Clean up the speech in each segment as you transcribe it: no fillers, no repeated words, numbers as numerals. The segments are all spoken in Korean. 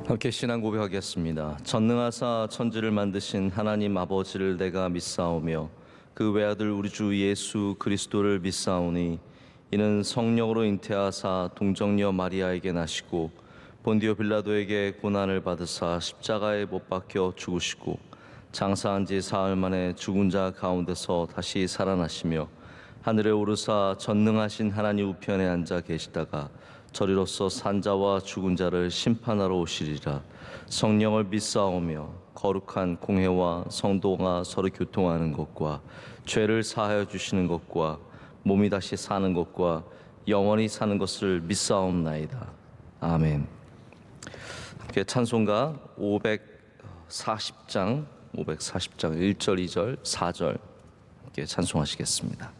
함께 신앙 고백하겠습니다. 전능하사 천지를 만드신 하나님 아버지를 내가 믿사오며 그 외아들 우리 주 예수 그리스도를 믿사오니 이는 성령으로 잉태하사 동정녀 마리아에게 나시고 본디오 빌라도에게 고난을 받으사 십자가에 못 박혀 죽으시고 장사한 지 사흘 만에 죽은 자 가운데서 다시 살아나시며 하늘에 오르사 전능하신 하나님 우편에 앉아 계시다가 저리로서 산자와 죽은 자를 심판하러 오시리라. 성령을 믿사오며 거룩한 공회와 성도가 서로 교통하는 것과 죄를 사하여 주시는 것과 몸이 다시 사는 것과 영원히 사는 것을 믿사옵나이다. 아멘. 함께 찬송가 540장 1절 2절 4절 함께 찬송하시겠습니다.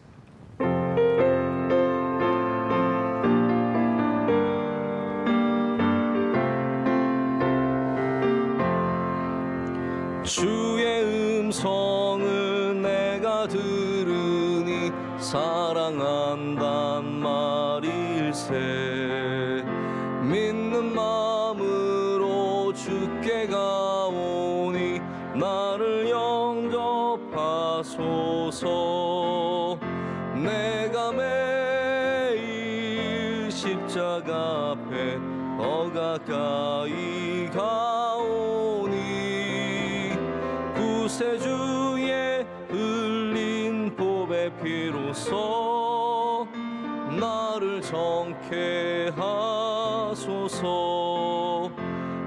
주의 음성을 내가 들으니 사랑한단 말일세. 믿는 마음으로 주께 가오니 나를 영접하소서. 내가 매일 십자가 앞에 더 가까이 가오니 구세주의 흘린 보배 피로써 나를 정케 하소서.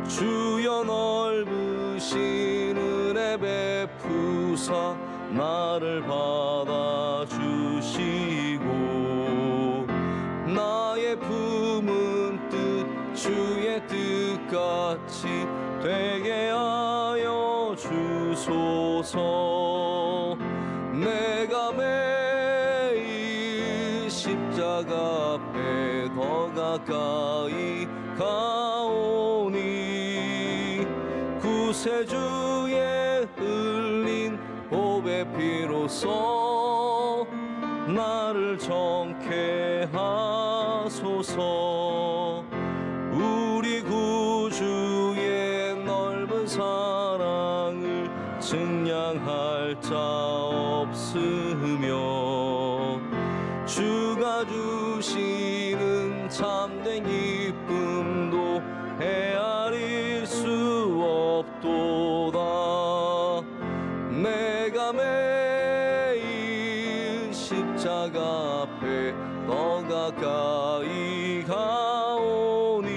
주여 넓으신 은혜 베푸사 나를 받아주시고 나의 품은 뜻 주의 뜻같이 되게 하여 주소서. 내가 매일 십자가 앞에 더 가까이 가오니 구세주의 흘린 보배 피로써 나를 정케 하소서. 우리 구주의 넓은 사랑을 증량할 자 없으며 주가 주시는 참된 기쁨도 헤아릴 수 없도다. 내가 매일 십자가 앞에 더 가까이 가오니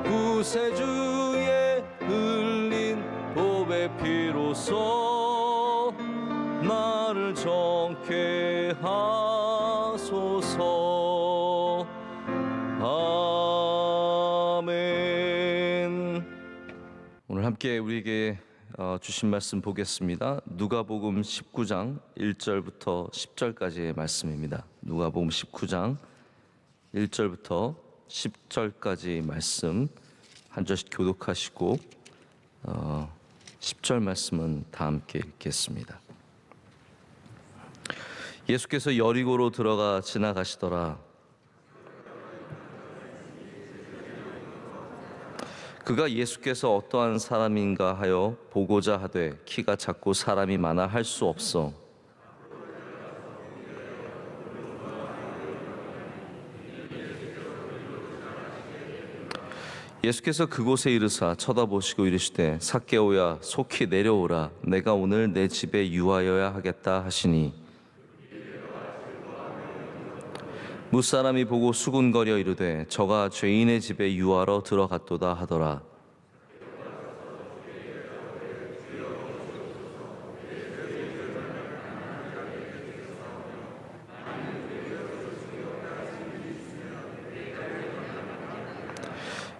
구세주의 흘린 보배 피로써 나를 정케 하소서. 아멘. 오늘 함께 우리에게 주신 말씀 보겠습니다. 누가복음 19장 1절부터 10절까지의 말씀입니다. 누가복음 19장 1절부터 10절까지 말씀 한 절씩 교독하시고 10절 말씀은 다 함께 읽겠습니다. 예수께서 여리고로 들어가 지나가시더라. 그가 예수께서 어떠한 사람인가 하여 보고자 하되 키가 작고 사람이 많아 할 수 없어. 예수께서 그곳에 이르사 쳐다보시고 이르시되 삭개오야 속히 내려오라. 내가 오늘 내 집에 유하여야 하겠다 하시니 무사람이 보고 수군거려 이르되 저가 죄인의 집에 유하러 들어갔도다 하더라.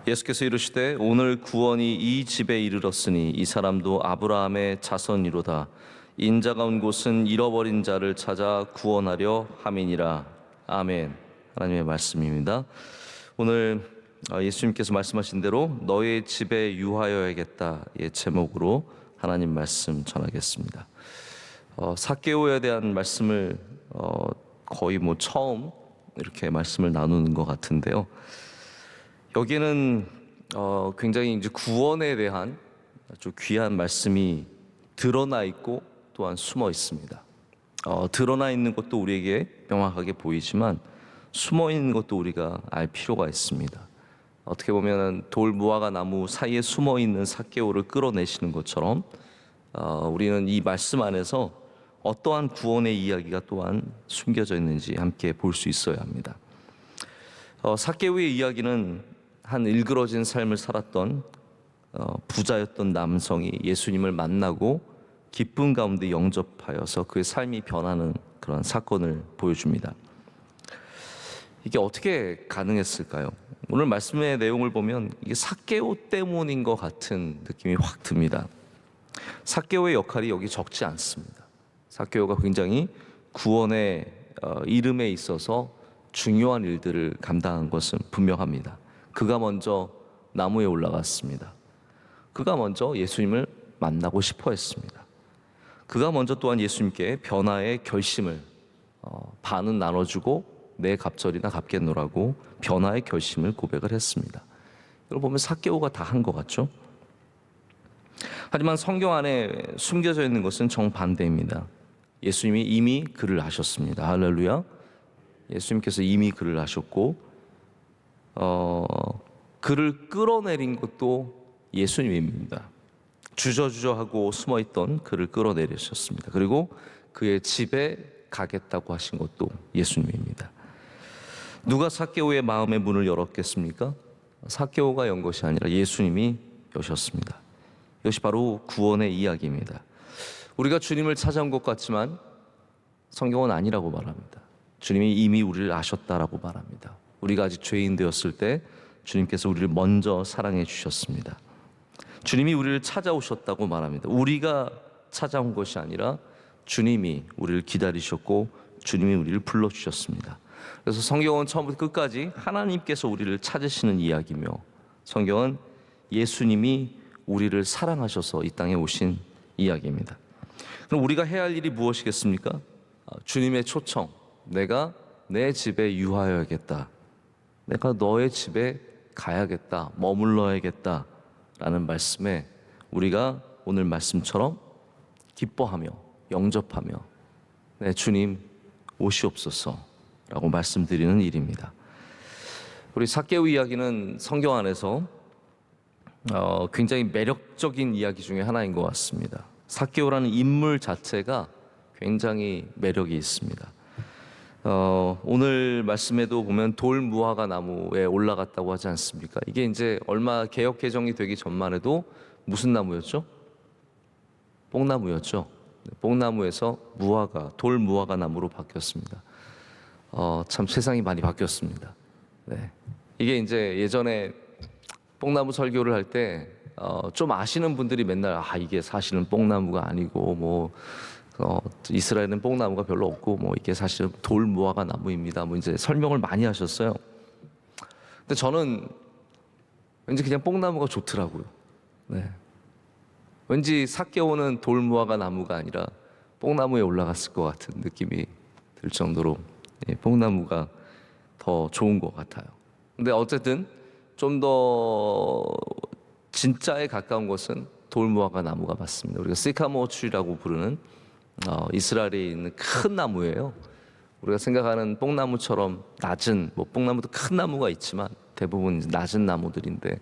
예수께서 이르시되 오늘 구원이 이 집에 이르렀으니 이 사람도 아브라함의 자손이로다. 인자가 온 곳은 잃어버린 자를 찾아 구원하려 함이니라. 아멘. 하나님의 말씀입니다. 오늘 예수님께서 말씀하신 대로 너의 집에 유하여야겠다 의 제목으로 하나님 말씀 전하겠습니다. 삭개오에 대한 말씀을 거의 처음 이렇게 말씀을 나누는 것 같은데요. 여기는 굉장히 이제 구원에 대한 아주 귀한 말씀이 드러나 있고 또한 숨어 있습니다. 드러나 있는 것도 우리에게 명확하게 보이지만 숨어 있는 것도 우리가 알 필요가 있습니다. 어떻게 보면 돌 무화과 나무 사이에 숨어 있는 삭개오를 끌어내시는 것처럼 우리는 이 말씀 안에서 어떠한 구원의 이야기가 또한 숨겨져 있는지 함께 볼 수 있어야 합니다. 삭개오의 이야기는 한 일그러진 삶을 살았던 부자였던 남성이 예수님을 만나고 기쁨 가운데 영접하여서 그의 삶이 변하는 그런 사건을 보여줍니다. 이게 어떻게 가능했을까요? 오늘 말씀의 내용을 보면 이게 삭개오 때문인 것 같은 느낌이 확 듭니다. 삭개오의 역할이 여기 적지 않습니다. 삭개오가 굉장히 구원의 이름에 있어서 중요한 일들을 감당한 것은 분명합니다. 그가 먼저 나무에 올라갔습니다. 그가 먼저 예수님을 만나고 싶어 했습니다. 그가 먼저 또한 예수님께 변화의 결심을 반은 나눠주고 내 갑절이나 갚겠노라고 변화의 결심을 고백을 했습니다. 이걸 보면 삭개오가 다 한 것 같죠? 하지만 성경 안에 숨겨져 있는 것은 정반대입니다. 예수님이 이미 그를 아셨습니다. 할렐루야. 예수님께서 이미 그를 아셨고 그를 끌어내린 것도 예수님입니다. 주저주저하고 숨어있던 그를 끌어내리셨습니다. 그리고 그의 집에 가겠다고 하신 것도 예수님입니다. 누가 삭개오의 마음의 문을 열었겠습니까? 삭개오가 연 것이 아니라 예수님이 여셨습니다. 이것이 바로 구원의 이야기입니다. 우리가 주님을 찾아온 것 같지만 성경은 아니라고 말합니다. 주님이 이미 우리를 아셨다라고 말합니다. 우리가 아직 죄인 되었을 때 주님께서 우리를 먼저 사랑해 주셨습니다. 주님이 우리를 찾아오셨다고 말합니다. 우리가 찾아온 것이 아니라 주님이 우리를 기다리셨고 주님이 우리를 불러주셨습니다. 그래서 성경은 처음부터 끝까지 하나님께서 우리를 찾으시는 이야기며 성경은 예수님이 우리를 사랑하셔서 이 땅에 오신 이야기입니다. 그럼 우리가 해야 할 일이 무엇이겠습니까? 주님의 초청, 내가 내 집에 유하여야겠다, 내가 너의 집에 가야겠다, 머물러야겠다 라는 말씀에 우리가 오늘 말씀처럼 기뻐하며 영접하며 네, 주님 오시옵소서 라고 말씀드리는 일입니다. 우리 삭개오 이야기는 성경 안에서 굉장히 매력적인 이야기 중에 하나인 것 같습니다. 삭개오라는 인물 자체가 굉장히 매력이 있습니다. 오늘 말씀에도 보면 돌 무화과 나무에 올라갔다고 하지 않습니까? 이게 이제 얼마 개역 개정이 되기 전만 해도 무슨 나무였죠? 뽕나무였죠. 뽕나무에서 돌 무화과 나무로 바뀌었습니다. 참 세상이 많이 바뀌었습니다. 네. 이게 이제 예전에 뽕나무 설교를 할 때 좀 아시는 분들이 맨날 이게 사실은 뽕나무가 아니고 이스라엘은 뽕나무가 별로 없고 이게 사실은 돌 무화과 나무입니다. 이제 설명을 많이 하셨어요. 근데 저는 왠지 그냥 뽕나무가 좋더라고요. 네. 왠지 삭개오는 돌 무화과 나무가 아니라 뽕나무에 올라갔을 것 같은 느낌이 들 정도로 뽕나무가 더 좋은 것 같아요. 근데 어쨌든 좀 더 진짜에 가까운 것은 돌 무화과 나무가 맞습니다. 우리가 시카모어 트리라고 부르는 이스라엘에 있는 큰 나무예요. 우리가 생각하는 뽕나무처럼 낮은 뽕나무도 큰 나무가 있지만 대부분 낮은 나무들인데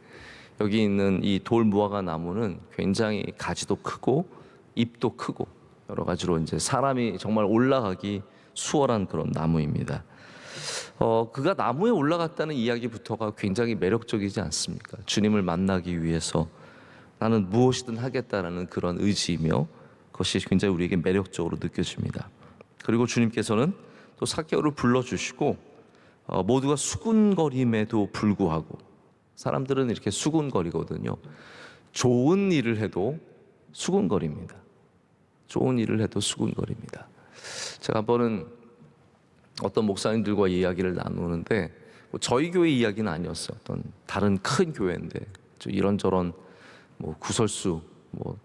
여기 있는 이 돌 무화과 나무는 굉장히 가지도 크고 잎도 크고 여러 가지로 이제 사람이 정말 올라가기 수월한 그런 나무입니다. 그가 나무에 올라갔다는 이야기부터가 굉장히 매력적이지 않습니까? 주님을 만나기 위해서 나는 무엇이든 하겠다라는 그런 의지이며 그것이 굉장히 우리에게 매력적으로 느껴집니다. 그리고 주님께서는 또 삭개오를 불러주시고 모두가 수군거림에도 불구하고 사람들은 이렇게 수군거리거든요. 좋은 일을 해도 수군거립니다. 좋은 일을 해도 수군거립니다. 제가 한 번은 어떤 목사님들과 이야기를 나누는데 저희 교회 이야기는 아니었어요. 어떤 다른 큰 교회인데 이런저런 구설수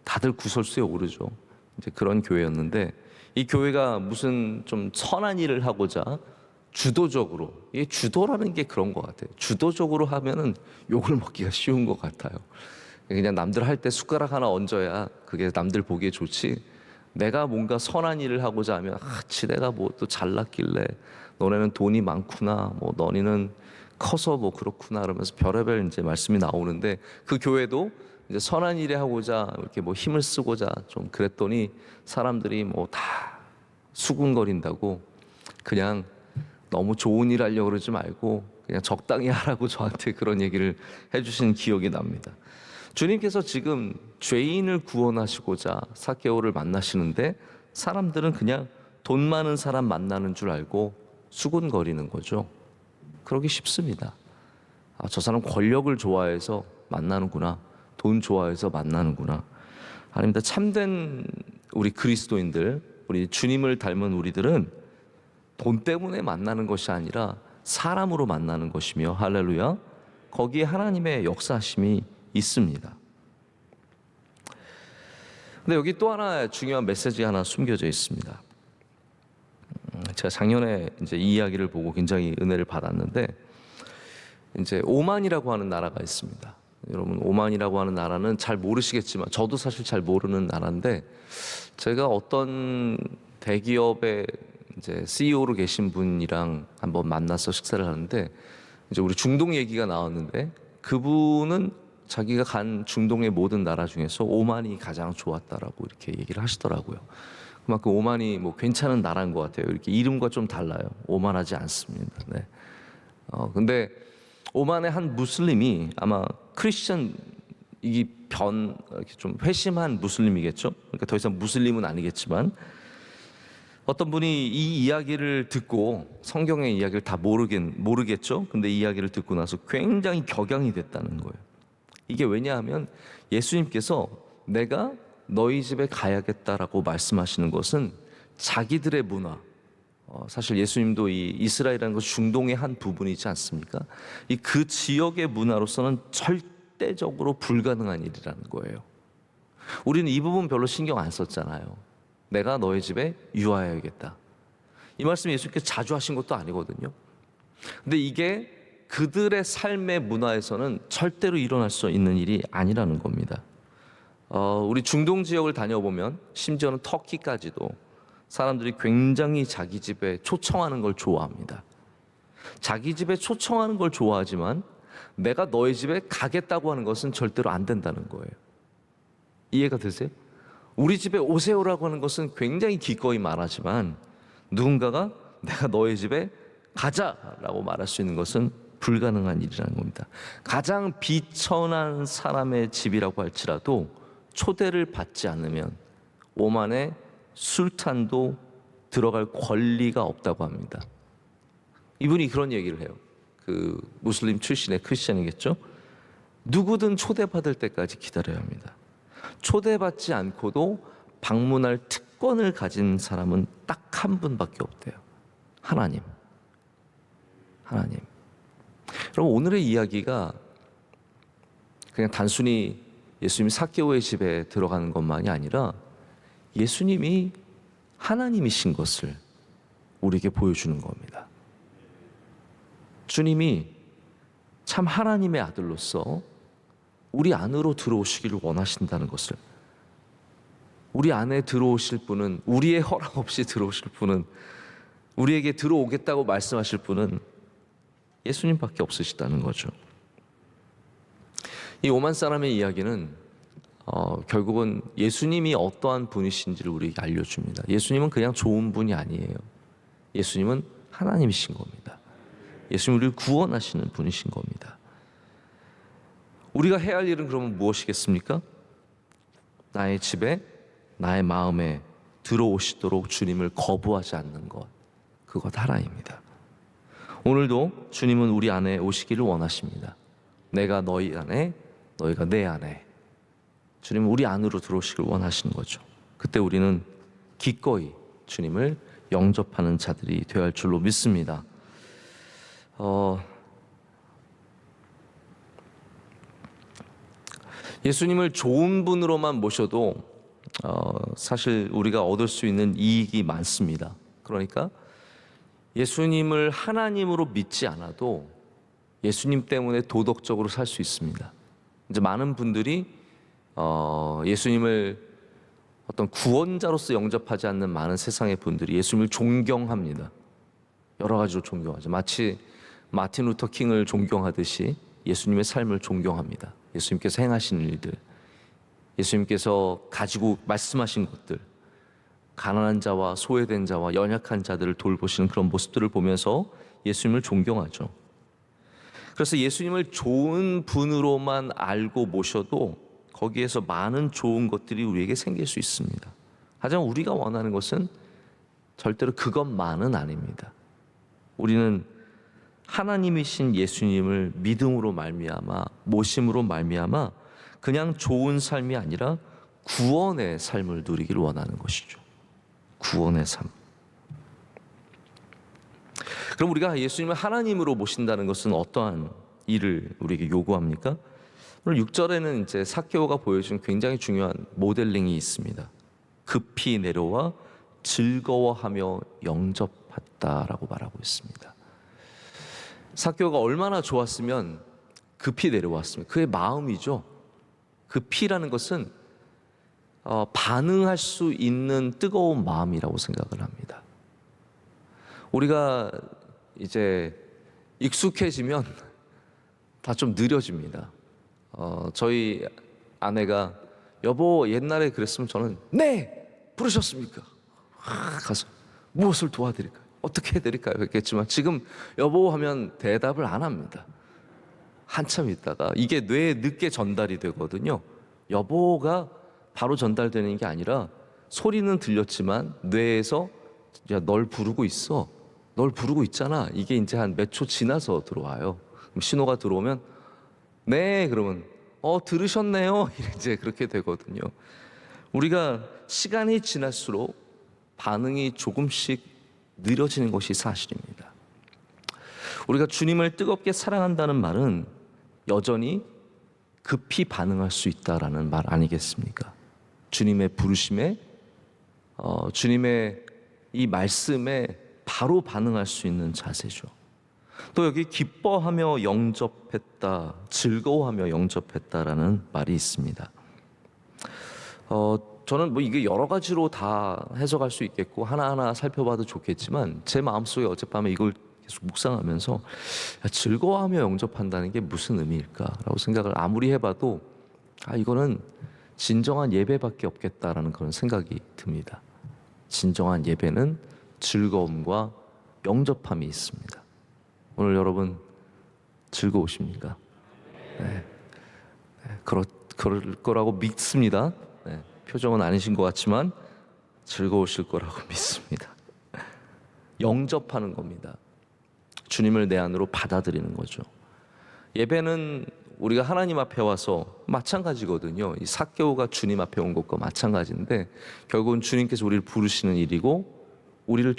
다들 구설수에 오르죠. 이제 그런 교회였는데 이 교회가 무슨 좀 선한 일을 하고자 주도적으로, 이 주도라는 게 그런 것 같아요. 주도적으로 하면은 욕을 먹기가 쉬운 것 같아요. 그냥 남들 할 때 숟가락 하나 얹어야 그게 남들 보기에 좋지. 내가 뭔가 선한 일을 하고자 하면 지네가 뭐 또 잘났길래 너네는 돈이 많구나, 뭐 너희는 커서 뭐 그렇구나 그러면서 별의별 이제 말씀이 나오는데, 그 교회도 이제 선한 일에 하고자 이렇게 뭐 힘을 쓰고자 좀 그랬더니 사람들이 뭐 다 수군거린다고, 그냥 너무 좋은 일 하려고 그러지 말고 그냥 적당히 하라고 저한테 그런 얘기를 해주신 기억이 납니다. 주님께서 지금 죄인을 구원하시고자 삭개오를 만나시는데, 사람들은 그냥 돈 많은 사람 만나는 줄 알고 수군거리는 거죠. 그러기 쉽습니다. 저 사람 권력을 좋아해서 만나는구나, 돈 좋아해서 만나는구나. 아닙니다. 참된 우리 그리스도인들, 우리 주님을 닮은 우리들은 돈 때문에 만나는 것이 아니라 사람으로 만나는 것이며, 할렐루야, 거기에 하나님의 역사심이 있습니다. 근데 여기 또 하나 중요한 메시지가 하나 숨겨져 있습니다. 제가 작년에 이제 이 이야기를 보고 굉장히 은혜를 받았는데, 이제 오만이라고 하는 나라가 있습니다. 여러분, 오만이라고 하는 나라는 잘 모르시겠지만 저도 사실 잘 모르는 나라인데, 제가 어떤 대기업의 이제 CEO로 계신 분이랑 한번 만나서 식사를 하는데, 이제 우리 중동 얘기가 나왔는데, 그분은 자기가 간 중동의 모든 나라 중에서 오만이 가장 좋았다라고 이렇게 얘기를 하시더라고요. 그만큼 오만이 뭐 괜찮은 나라인 것 같아요. 이렇게 이름과 좀 달라요. 오만하지 않습니다. 네. 근데 오만의 한 무슬림이, 아마 크리스천 이렇게 좀 회심한 무슬림이겠죠. 그러니까 더 이상 무슬림은 아니겠지만, 어떤 분이 이 이야기를 듣고, 성경의 이야기를 다 모르겠죠. 근데 이 이야기를 듣고 나서 굉장히 격양이 됐다는 거예요. 이게 왜냐하면 예수님께서 내가 너희 집에 가야겠다라고 말씀하시는 것은 자기들의 문화, 사실 예수님도 이 이스라엘이라는 것 중동의 한 부분이지 않습니까? 그 지역의 문화로서는 절대적으로 불가능한 일이라는 거예요. 우리는 이 부분 별로 신경 안 썼잖아요. 내가 너희 집에 유하여야겠다. 이 말씀 예수님께서 자주 하신 것도 아니거든요. 근데 이게 그들의 삶의 문화에서는 절대로 일어날 수 있는 일이 아니라는 겁니다. 우리 중동 지역을 다녀보면, 심지어는 터키까지도 사람들이 굉장히 자기 집에 초청하는 걸 좋아합니다. 자기 집에 초청하는 걸 좋아하지만 내가 너희 집에 가겠다고 하는 것은 절대로 안 된다는 거예요. 이해가 되세요? 우리 집에 오세요라고 하는 것은 굉장히 기꺼이 말하지만, 누군가가 내가 너희 집에 가자라고 말할 수 있는 것은 불가능한 일이라는 겁니다. 가장 비천한 사람의 집이라고 할지라도 초대를 받지 않으면 오만의 술탄도 들어갈 권리가 없다고 합니다. 이분이 그런 얘기를 해요. 그 무슬림 출신의 크리스천이겠죠. 누구든 초대받을 때까지 기다려야 합니다. 초대받지 않고도 방문할 특권을 가진 사람은 딱 한 분밖에 없대요. 하나님. 여러분, 오늘의 이야기가 그냥 단순히 예수님이 삭개오의 집에 들어가는 것만이 아니라 예수님이 하나님이신 것을 우리에게 보여주는 겁니다. 주님이 참 하나님의 아들로서 우리 안으로 들어오시기를 원하신다는 것을, 우리 안에 들어오실 분은, 우리의 허락 없이 들어오실 분은, 우리에게 들어오겠다고 말씀하실 분은 예수님밖에 없으시다는 거죠. 이 오만 사람의 이야기는 결국은 예수님이 어떠한 분이신지를 우리에게 알려줍니다. 예수님은 그냥 좋은 분이 아니에요. 예수님은 하나님이신 겁니다. 예수님은 우리를 구원하시는 분이신 겁니다. 우리가 해야 할 일은 그러면 무엇이겠습니까? 나의 집에, 나의 마음에 들어오시도록 주님을 거부하지 않는 것, 그것 하나입니다. 오늘도 주님은 우리 안에 오시기를 원하십니다. 내가 너희 안에, 너희가 내 안에. 주님은 우리 안으로 들어오시길 원하시는 거죠. 그때 우리는 기꺼이 주님을 영접하는 자들이 되어야 할 줄로 믿습니다. 예수님을 좋은 분으로만 모셔도 사실 우리가 얻을 수 있는 이익이 많습니다. 그러니까 예수님을 하나님으로 믿지 않아도 예수님 때문에 도덕적으로 살 수 있습니다. 이제 많은 분들이 예수님을 어떤 구원자로서 영접하지 않는 많은 세상의 분들이 예수님을 존경합니다. 여러 가지로 존경하죠. 마치 마틴 루터 킹을 존경하듯이 예수님의 삶을 존경합니다. 예수님께서 행하신 일들, 예수님께서 가지고 말씀하신 것들, 가난한 자와 소외된 자와 연약한 자들을 돌보시는 그런 모습들을 보면서 예수님을 존경하죠. 그래서 예수님을 좋은 분으로만 알고 모셔도 거기에서 많은 좋은 것들이 우리에게 생길 수 있습니다. 하지만 우리가 원하는 것은 절대로 그것만은 아닙니다. 우리는 하나님이신 예수님을 믿음으로 말미암아, 모심으로 말미암아 그냥 좋은 삶이 아니라 구원의 삶을 누리기를 원하는 것이죠. 구원의 삶. 그럼 우리가 예수님을 하나님으로 모신다는 것은 어떠한 일을 우리에게 요구합니까? 오늘 6절에는 이제 삭개오가 보여준 굉장히 중요한 모델링이 있습니다. 급히 내려와 즐거워하며 영접했다라고 말하고 있습니다. 삭개오가 얼마나 좋았으면 급히 내려왔습니다. 그의 마음이죠. 급히라는 것은 반응할 수 있는 뜨거운 마음이라고 생각을 합니다. 우리가 이제 익숙해지면 다 좀 느려집니다. 저희 아내가 여보 옛날에 그랬으면 저는 네 부르셨습니까? 가서 무엇을 도와드릴까요? 어떻게 해드릴까요? 했겠지만 지금 여보 하면 대답을 안 합니다. 한참 있다가 이게 뇌에 늦게 전달이 되거든요. 여보가 바로 전달되는 게 아니라 소리는 들렸지만 뇌에서 야, 널 부르고 있어. 널 부르고 있잖아. 이게 이제 한 몇 초 지나서 들어와요. 그럼 신호가 들어오면 네 그러면 들으셨네요. 이제 그렇게 되거든요. 우리가 시간이 지날수록 반응이 조금씩 느려지는 것이 사실입니다. 우리가 주님을 뜨겁게 사랑한다는 말은 여전히 급히 반응할 수 있다라는 말 아니겠습니까? 주님의 부르심에 주님의 이 말씀에 바로 반응할 수 있는 자세죠. 또 여기 기뻐하며 영접했다, 즐거워하며 영접했다라는 말이 있습니다. 저는 뭐 이게 여러 가지로 다 해석할 수 있겠고 하나하나 살펴봐도 좋겠지만 제 마음속에 어젯밤에 이걸 계속 묵상하면서 즐거워하며 영접한다는 게 무슨 의미일까라고 생각을 아무리 해봐도 이거는 진정한 예배밖에 없겠다라는 그런 생각이 듭니다. 진정한 예배는 즐거움과 영접함이 있습니다. 오늘 여러분 즐거우십니까? 네. 그럴 거라고 믿습니다. 네. 표정은 아니신 것 같지만 즐거우실 거라고 믿습니다. 영접하는 겁니다. 주님을 내 안으로 받아들이는 거죠. 예배는 우리가 하나님 앞에 와서 마찬가지거든요. 이 삭개오가 주님 앞에 온 것과 마찬가지인데 결국은 주님께서 우리를 부르시는 일이고 우리를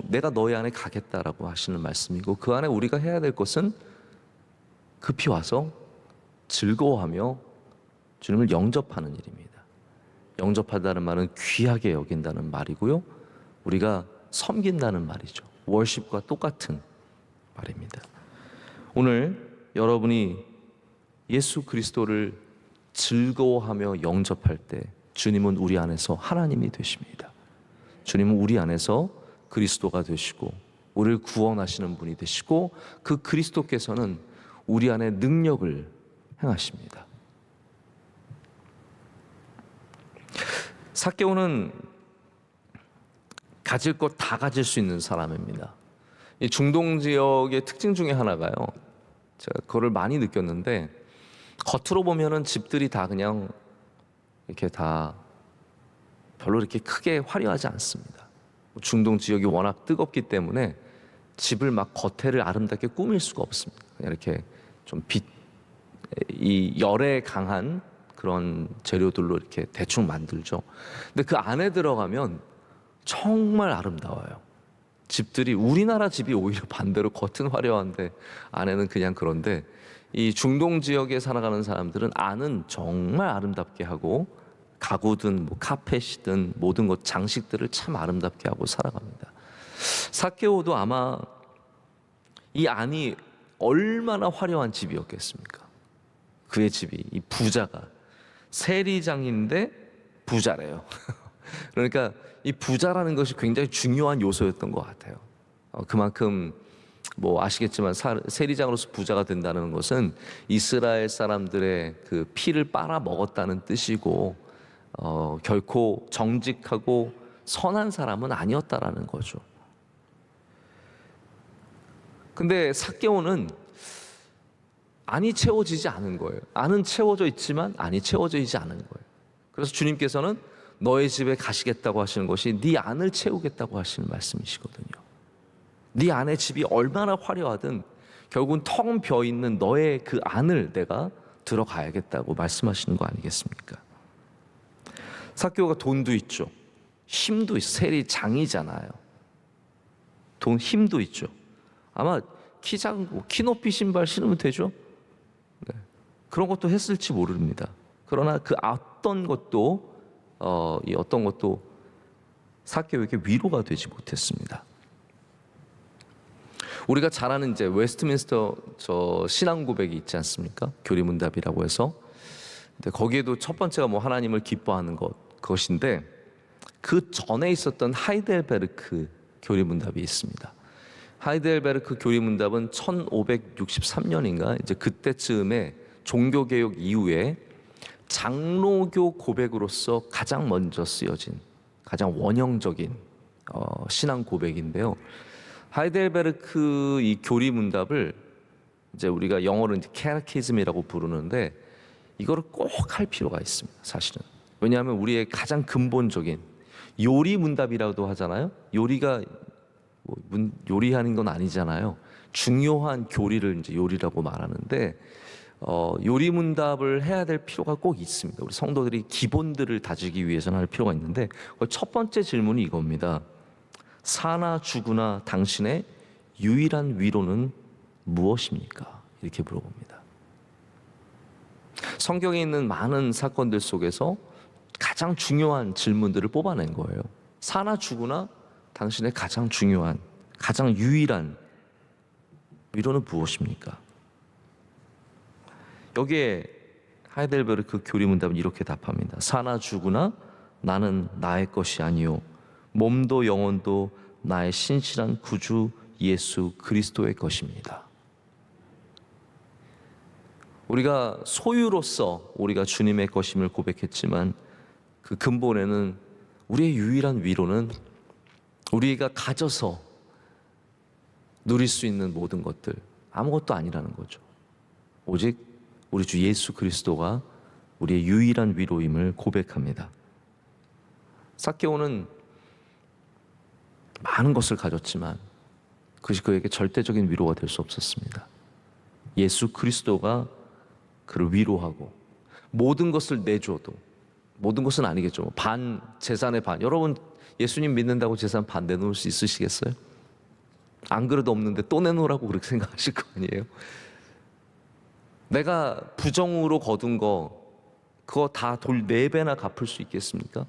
내가 너희 안에 가겠다라고 하시는 말씀이고 그 안에 우리가 해야 될 것은 급히 와서 즐거워하며 주님을 영접하는 일입니다. 영접하다는 말은 귀하게 여긴다는 말이고요. 우리가 섬긴다는 말이죠. 월십과 똑같은 말입니다. 오늘 여러분이 예수 그리스도를 즐거워하며 영접할 때 주님은 우리 안에서 하나님이 되십니다. 주님은 우리 안에서 그리스도가 되시고 우리를 구원하시는 분이 되시고 그 그리스도께서는 우리 안에 능력을 행하십니다. 삭개오는 가질 것 다 가질 수 있는 사람입니다. 이 중동 지역의 특징 중에 하나가요. 제가 그거를 많이 느꼈는데 겉으로 보면은 집들이 다 그냥 이렇게 다 별로 이렇게 크게 화려하지 않습니다. 중동 지역이 워낙 뜨겁기 때문에 집을 막 겉에를 아름답게 꾸밀 수가 없습니다. 그냥 이렇게 좀 이 열에 강한 그런 재료들로 이렇게 대충 만들죠. 근데 그 안에 들어가면 정말 아름다워요. 집들이 우리나라 집이 오히려 반대로 겉은 화려한데 안에는 그냥 그런데 이 중동 지역에 살아가는 사람들은 안은 정말 아름답게 하고 가구든 뭐 카펫이든 모든 것 장식들을 참 아름답게 하고 살아갑니다. 삭개오도 아마 이 안이 얼마나 화려한 집이었겠습니까? 그의 집이, 이 부자가 세리장인데 부자래요. 그러니까 이 부자라는 것이 굉장히 중요한 요소였던 것 같아요. 그만큼 뭐 아시겠지만 세리장으로서 부자가 된다는 것은 이스라엘 사람들의 그 피를 빨아 먹었다는 뜻이고, 결코 정직하고 선한 사람은 아니었다라는 거죠. 근데 삭개오는 안이 채워지지 않은 거예요. 안은 채워져 있지만 안이 채워지지 않은 거예요. 그래서 주님께서는 너의 집에 가시겠다고 하시는 것이 네 안을 채우겠다고 하시는 말씀이시거든요. 네 안의 집이 얼마나 화려하든 결국은 텅 비어 있는 너의 그 안을 내가 들어가야겠다고 말씀하시는 거 아니겠습니까? 삭개오가 돈도 있죠. 힘도 있어. 세리장이잖아요. 돈, 힘도 있죠. 아마 키 작고 키 높이 신발 신으면 되죠. 네. 그런 것도 했을지 모릅니다. 그러나 그 어떤 것도 삭개오에게 위로가 되지 못했습니다. 우리가 잘 아는 이제 웨스트민스터 신앙 고백이 있지 않습니까? 교리문답이라고 해서. 근데 거기에도 첫 번째가 뭐 하나님을 기뻐하는 것인데, 그 전에 있었던 하이델베르크 교리문답이 있습니다. 하이델베르크 교리문답은 1563년인가 이제 그때쯤에 종교개혁 이후에 장로교 고백으로서 가장 먼저 쓰여진 가장 원형적인 신앙 고백인데요. 하이델베르크 이 교리문답을 이제 우리가 영어로 이제 캐테키즘이라고 부르는데, 이거를 꼭 할 필요가 있습니다. 사실은. 왜냐하면 우리의 가장 근본적인 요리문답이라고도 하잖아요. 요리가 요리하는 건 아니잖아요. 중요한 교리를 이제 요리라고 말하는데, 요리문답을 해야 될 필요가 꼭 있습니다. 우리 성도들이 기본들을 다지기 위해서는 할 필요가 있는데, 첫 번째 질문이 이겁니다. 사나 죽으나 당신의 유일한 위로는 무엇입니까? 이렇게 물어봅니다. 성경에 있는 많은 사건들 속에서 가장 중요한 질문들을 뽑아낸 거예요. 사나 죽으나 당신의 가장 중요한, 가장 유일한 위로는 무엇입니까? 여기에 하이델베르크 교리문답은 이렇게 답합니다. 사나 죽으나 나는 나의 것이 아니요 몸도 영혼도 나의 신실한 구주 예수 그리스도의 것입니다. 우리가 소유로서 우리가 주님의 것임을 고백했지만, 그 근본에는 우리의 유일한 위로는 우리가 가져서 누릴 수 있는 모든 것들 아무것도 아니라는 거죠. 오직 우리 주 예수 그리스도가 우리의 유일한 위로임을 고백합니다. 삭개오는 많은 것을 가졌지만 그것이 그에게 절대적인 위로가 될 수 없었습니다. 예수 그리스도가 그를 위로하고 모든 것을 내줘도, 모든 것은 아니겠죠. 반, 재산의 반. 여러분 예수님 믿는다고 재산 반 내놓을 수 있으시겠어요? 안 그래도 없는데 또 내놓으라고 그렇게 생각하실 거 아니에요? 내가 부정으로 거둔 거 그거 다 돌 4배나 갚을 수 있겠습니까?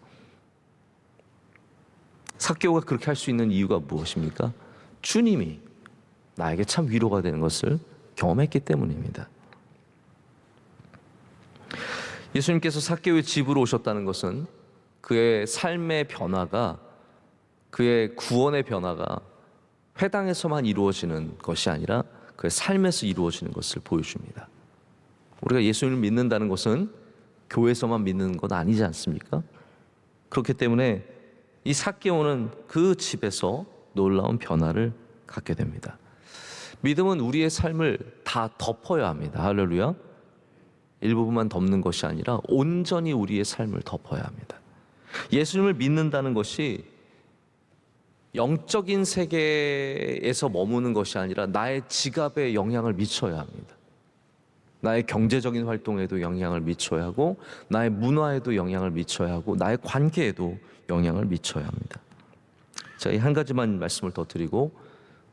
삭개오가 그렇게 할 수 있는 이유가 무엇입니까? 주님이 나에게 참 위로가 되는 것을 경험했기 때문입니다. 예수님께서 삭개오의 집으로 오셨다는 것은 그의 삶의 변화가, 그의 구원의 변화가 회당에서만 이루어지는 것이 아니라 그의 삶에서 이루어지는 것을 보여줍니다. 우리가 예수님을 믿는다는 것은 교회에서만 믿는 건 아니지 않습니까? 그렇기 때문에 이 삭개오는 그 집에서 놀라운 변화를 갖게 됩니다. 믿음은 우리의 삶을 다 덮어야 합니다. 할렐루야. 일부분만 덮는 것이 아니라 온전히 우리의 삶을 덮어야 합니다. 예수님을 믿는다는 것이 영적인 세계에서 머무는 것이 아니라 나의 지갑에 영향을 미쳐야 합니다. 나의 경제적인 활동에도 영향을 미쳐야 하고, 나의 문화에도 영향을 미쳐야 하고, 나의 관계에도 영향을 미쳐야 합니다. 자, 이 한 가지만 말씀을 더 드리고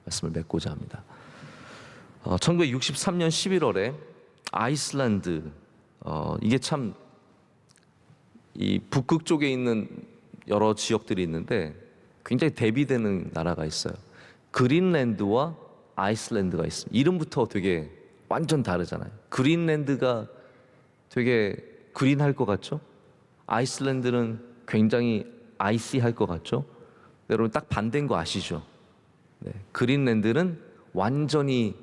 말씀을 맺고자 합니다. 1963년 11월에 아이슬란드, 이게 참 이 북극 쪽에 있는 여러 지역들이 있는데 굉장히 대비되는 나라가 있어요. 그린랜드와 아이슬란드가 있습니다. 이름부터 되게 완전 다르잖아요. 그린랜드가 되게 그린할 것 같죠? 아이슬란드는 굉장히 아이시할 것 같죠? 여러분 딱 반대인 거 아시죠? 네. 그린랜드는 완전히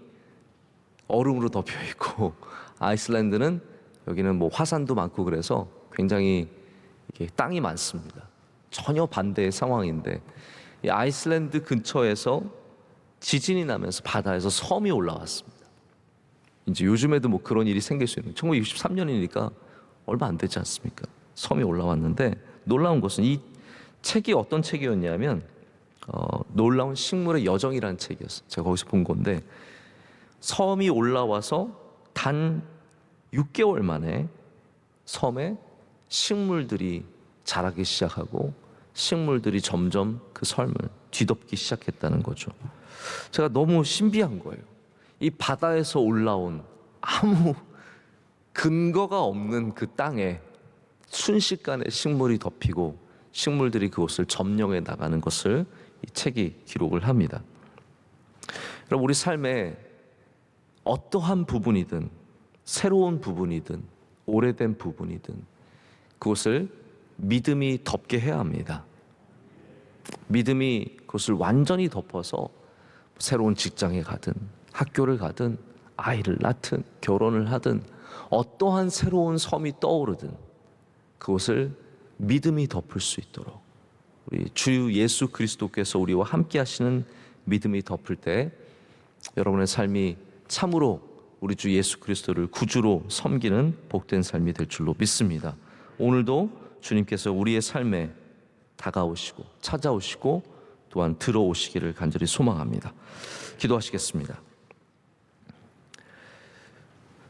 얼음으로 덮여 있고 아이슬란드는 여기는 뭐 화산도 많고 그래서 굉장히 이게 땅이 많습니다. 전혀 반대의 상황인데 이 아이슬란드 근처에서 지진이 나면서 바다에서 섬이 올라왔습니다. 이제 요즘에도 뭐 그런 일이 생길 수 있는 1963년이니까 얼마 안 되지 않습니까? 섬이 올라왔는데 놀라운 것은 이 책이 어떤 책이었냐면 놀라운 식물의 여정이라는 책이었어요. 제가 거기서 본 건데 섬이 올라와서 단 6개월 만에 섬에 식물들이 자라기 시작하고 식물들이 점점 그 섬을 뒤덮기 시작했다는 거죠. 제가 너무 신비한 거예요. 이 바다에서 올라온 아무 근거가 없는 그 땅에 순식간에 식물이 덮이고 식물들이 그곳을 점령해 나가는 것을 이 책이 기록을 합니다. 여러분 우리 삶에 어떠한 부분이든 새로운 부분이든 오래된 부분이든 그것을 믿음이 덮게 해야 합니다. 믿음이 그것을 완전히 덮어서 새로운 직장에 가든 학교를 가든 아이를 낳든 결혼을 하든 어떠한 새로운 섬이 떠오르든 그것을 믿음이 덮을 수 있도록 우리 주 예수 그리스도께서 우리와 함께 하시는 믿음이 덮을 때 여러분의 삶이 참으로 우리 주 예수 그리스도를 구주로 섬기는 복된 삶이 될 줄로 믿습니다. 오늘도 주님께서 우리의 삶에 다가오시고 찾아오시고 또한 들어오시기를 간절히 소망합니다. 기도하시겠습니다.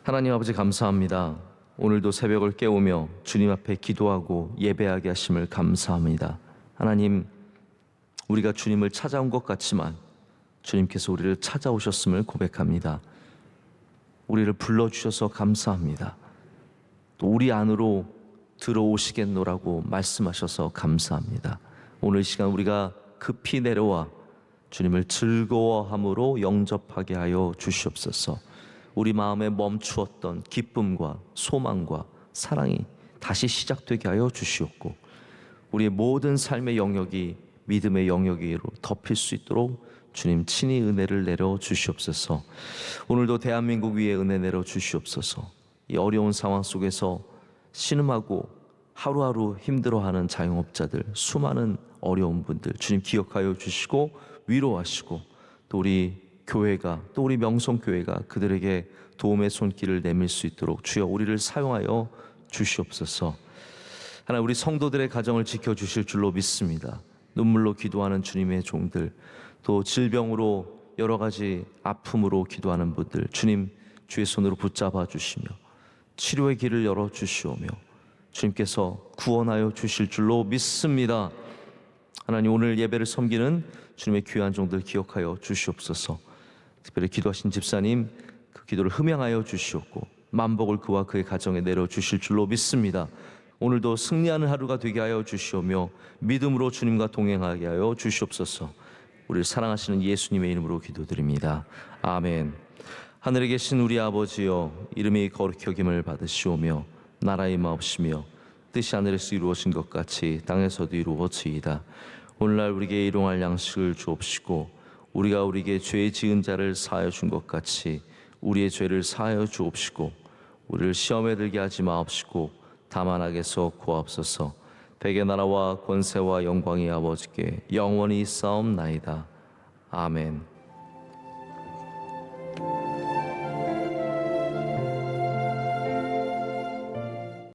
하나님 아버지 감사합니다. 오늘도 새벽을 깨우며 주님 앞에 기도하고 예배하게 하심을 감사합니다. 하나님, 우리가 주님을 찾아온 것 같지만 주님께서 우리를 찾아오셨음을 고백합니다. 우리를 불러주셔서 감사합니다. 또 우리 안으로 들어오시겠노라고 말씀하셔서 감사합니다. 오늘 이 시간 우리가 급히 내려와 주님을 즐거워함으로 영접하게 하여 주시옵소서. 우리 마음에 멈추었던 기쁨과 소망과 사랑이 다시 시작되게 하여 주시옵고 우리의 모든 삶의 영역이 믿음의 영역으로 덮일 수 있도록 주님 친히 은혜를 내려 주시옵소서. 오늘도 대한민국 위에 은혜 내려 주시옵소서. 이 어려운 상황 속에서 신음하고 하루하루 힘들어하는 자영업자들, 수많은 어려운 분들 주님 기억하여 주시고 위로하시고 또 우리 교회가 또 우리 명성교회가 그들에게 도움의 손길을 내밀 수 있도록 주여 우리를 사용하여 주시옵소서. 하나님 우리 성도들의 가정을 지켜주실 줄로 믿습니다. 눈물로 기도하는 주님의 종들 또 질병으로 여러 가지 아픔으로 기도하는 분들 주님 주의 손으로 붙잡아 주시며 치료의 길을 열어 주시오며 주님께서 구원하여 주실 줄로 믿습니다. 하나님 오늘 예배를 섬기는 주님의 귀한 종들 기억하여 주시옵소서. 특별히 기도하신 집사님 그 기도를 흠양하여 주시옵고 만복을 그와 그의 가정에 내려 주실 줄로 믿습니다. 오늘도 승리하는 하루가 되게 하여 주시오며 믿음으로 주님과 동행하게 하여 주시옵소서. 우리를 사랑하시는 예수님의 이름으로 기도드립니다. 아멘. 하늘에 계신 우리 아버지여 이름이 거룩히 여김을 받으시오며 나라의 마옵시며 뜻이 하늘에서 이루어진 것 같이 땅에서도 이루어지이다. 오늘날 우리에게 일용할 양식을 주옵시고 우리가 우리에게 죄 지은 자를 사하여 준 것 같이 우리의 죄를 사하여 주옵시고 우리를 시험에 들게 하지 마옵시고 다만 악에서 구하옵소서. 백의 나라와 권세와 영광이 아버지께 영원히 있사옵나이다. 아멘.